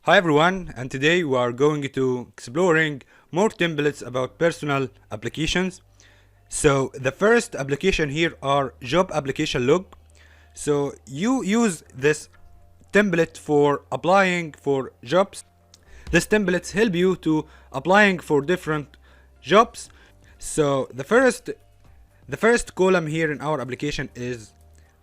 Hi everyone, and today we are going to exploring more templates about personal applications. So the first application here are job application log. So you use this template for applying for jobs. This templates help you to applying for different jobs. So the first column here in our application is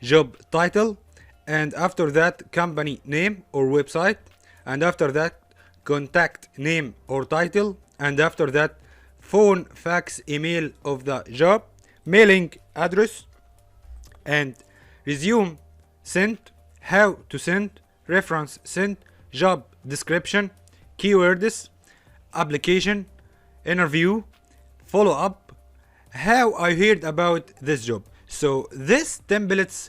job title, and after that company name or website, and after that contact name or title, and after that phone, fax, email of the job, mailing address, and resume sent, how to send, reference sent, job description, keywords, application, interview, follow up, how I heard about this job. So these templates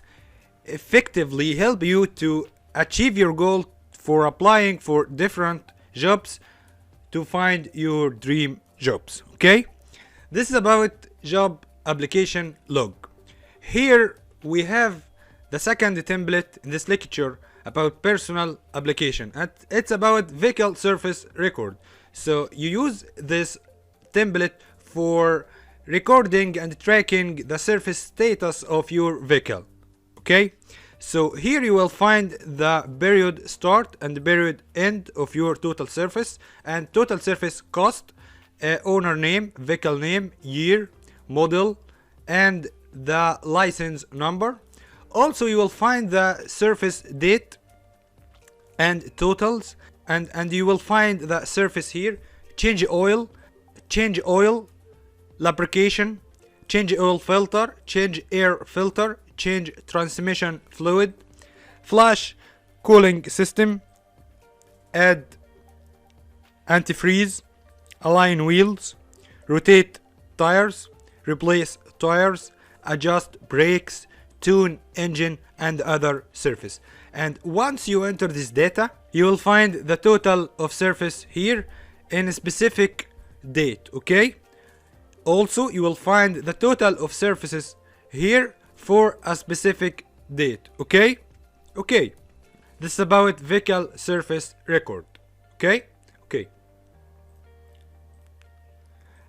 effectively help you to achieve your goal for applying for different jobs to find your dream jobs. Okay, this is about job application log. Here we have the second template in this lecture about personal application, and it's about vehicle service record. So you use this template for recording and tracking the service status of your vehicle. Okay, so here you will find the period start and the period end of your total service and total service cost, owner name, vehicle name, year, model, and the license number. Also you will find the service date and totals, and you will find the service here: change oil, lubrication, change oil filter, change air filter, change transmission fluid, flash cooling system, add antifreeze, align wheels, rotate tires, replace tires, adjust brakes, tune engine, and other surface. And once you enter this data, you will find the total of surface here in a specific date. Okay, also you will find the total of surfaces here for a specific date. Okay, this is about vehicle service record. Okay.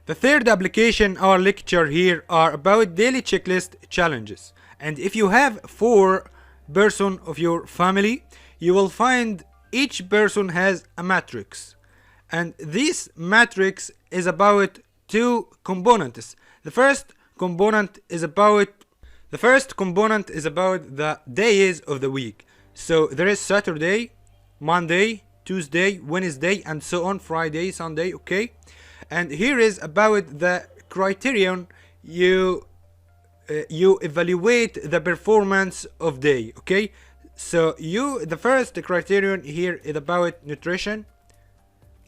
The third application our lecture here are about daily checklist challenges. And if you have 4 person of your family, you will find each person has a matrix, and this matrix is about 2 components. The first component is about the days of the week. So there is Saturday, Monday, Tuesday, Wednesday, and so on, Friday, Sunday. Okay, and here is about the criterion you evaluate the performance of day. Okay, so the first criterion here is about nutrition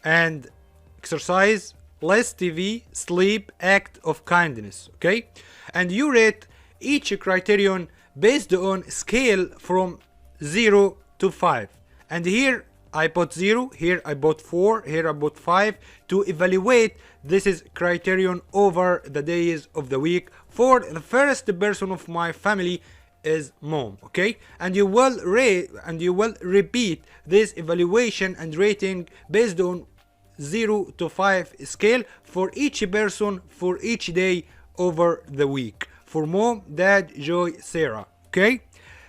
and exercise, less TV, sleep, act of kindness. Okay, and you rate each criterion based on scale from 0 to 5, and here I put 0, here I put 4, here I put 5 to evaluate this is criterion over the days of the week. For the first person of my family is mom. Okay, and you will repeat this evaluation and rating based on 0 to 5 scale for each person for each day over the week. For mom, dad, Joy, Sarah. Okay,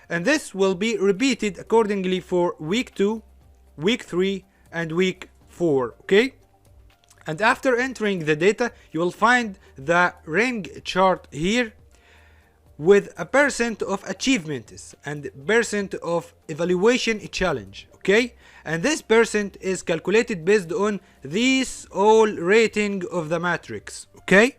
and this will be repeated accordingly for week 2, week 3, and week 4. Okay, and after entering the data, you will find the ring chart here with a percent of achievements and percent of evaluation challenge. Okay, and this percent is calculated based on this all rating of the matrix. Okay,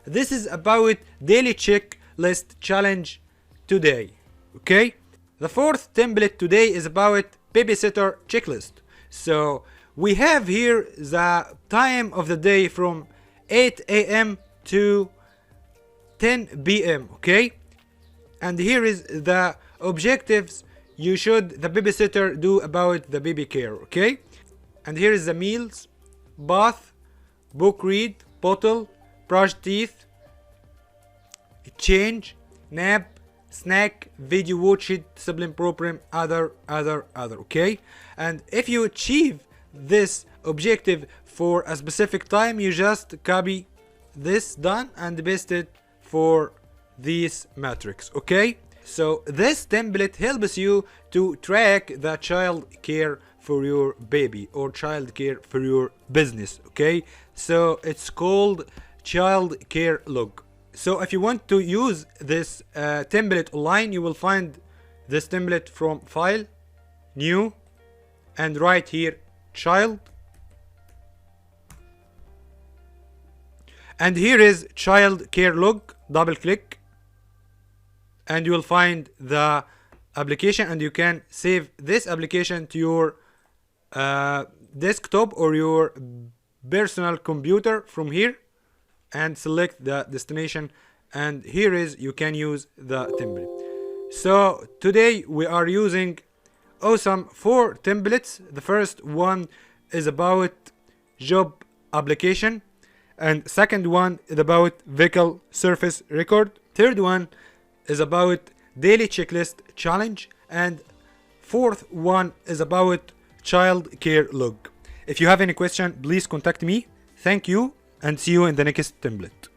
this is about daily checklist challenge today. Okay, the fourth template today is about babysitter checklist. So we have here the time of the day from 8 a.m. to 10 p.m. Okay, and here is the objectives the babysitter do about the baby care. Okay, and here is the meals, bath, book read, bottle, brush teeth, change, nap, snack, video watch it, discipline program, other, okay? And if you achieve this objective for a specific time, you just copy this done and paste it for these metrics, okay? So this template helps you to track the child care for your baby or child care for your business, okay? So it's called child care log. So if you want to use this template online, you will find this template from file, new, and right here child, and here is child care log. Double click and you will find the application, and you can save this application to your desktop or your personal computer from here, and select the destination, and here is you can use the template. So today we are using awesome 4 templates. The first one is about job application, and second one is about vehicle surface record, third one is about daily checklist challenge, and fourth one is about child care log. If you have any question, please contact me. Thank you, and see you in the next template.